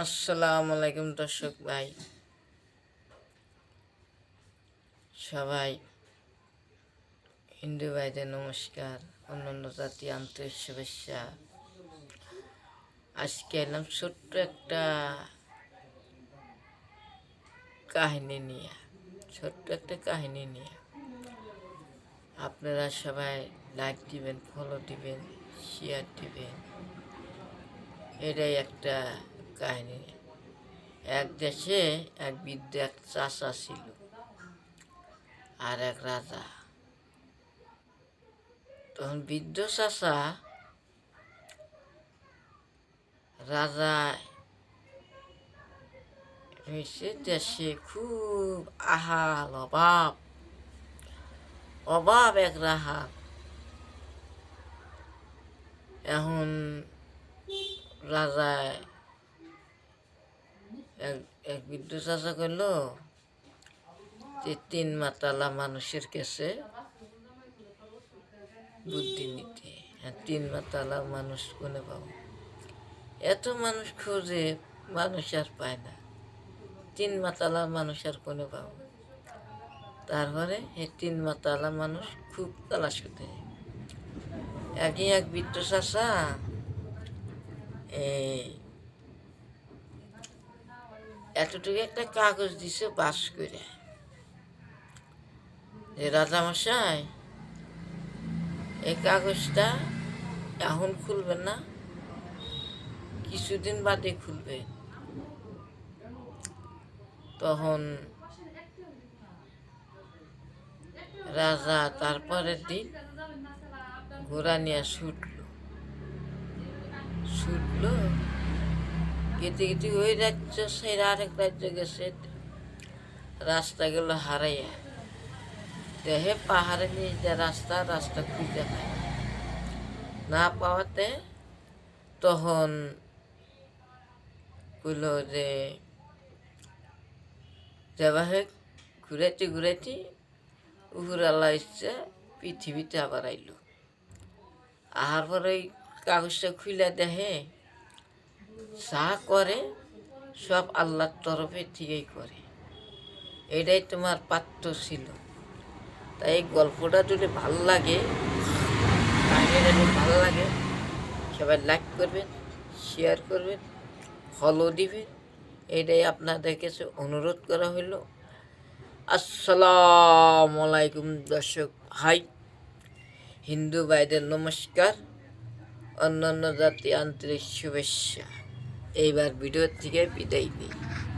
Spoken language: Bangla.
আসসালামু আলাইকুম দর্শক ভাই, সবাই হিন্দু ভাইদের নমস্কার, অন্যান্য জাতি আন্তরিক শুভেচ্ছা। আজকে এলাম ছোট্ট একটা কাহিনী নিয়ে আপনারা সবাই লাইক দিবেন, ফলো দিবেন, শেয়ার দিবেন। এটাই একটা কাহিনী। এক দেশে এক বৃদ্ধ এক চাচা ছিল আর এক রাজা। তখন বৃদ্ধ চাচা রাজা হয়েছে, দেশে খুব আহাল অভাব অভাব এক রাহাত। এখন রাজা এক এক বৃদ্ধ চাচা করল যে তিন মাতালা মানুষের কাছে বুদ্ধি নিতে। তিন মাতালা মানুষ কোনে পাবো? এত মানুষ খোঁজে, মানুষ আর পায় না। তিন মাতালা মানুষ আর কোনে পাবো? তারপরে এই তিন মাতালা মানুষ খুব তালাশ করতে। একই এক বৃদ্ধ চাচা এতটুকু একটা কাগজ দিছে বাস করে, যে রাজামশাই এই কাগজটা এখন খুলবেন না, কিছুদিন বাদে খুলবে। তখন রাজা তারপরের দিন ঘোড়া নিয়ে ছুটলো গেতে গেতে ওই রাজ্য সেরা আরেক রাজ্য গেছে। রাস্তা গেল হারাইয়া, দেহে পাহাড়ের নিচ দিয়ে রাস্তা খুঁজে পায় না পাওয়াতে তখন কইল যে যেভাবে ঘুরাইতে উপরালা ইচ্ছে পৃথিবীতে আবার আইল। আহার পরে ওই কাগজটা খুলে দেখে যা করে সব আল্লাহর তরফে থেকেই করে, এটাই তোমার পাত্র ছিল। তাই এই গল্পটা যদি ভালো লাগে, কাহিনীটা যদি ভালো লাগে, সবাই লাইক করবেন, শেয়ার করবেন, ফলো দিবেন। এটাই আপনাদের কাছে অনুরোধ করা হইল। আসসালামু আলাইকুম দর্শক ভাই, হিন্দু ভাইদের নমস্কার, অন্যান্য জাতি আন্তরিক শুভেচ্ছা। এইবার ভিডিও থেকে বিদায় দিই।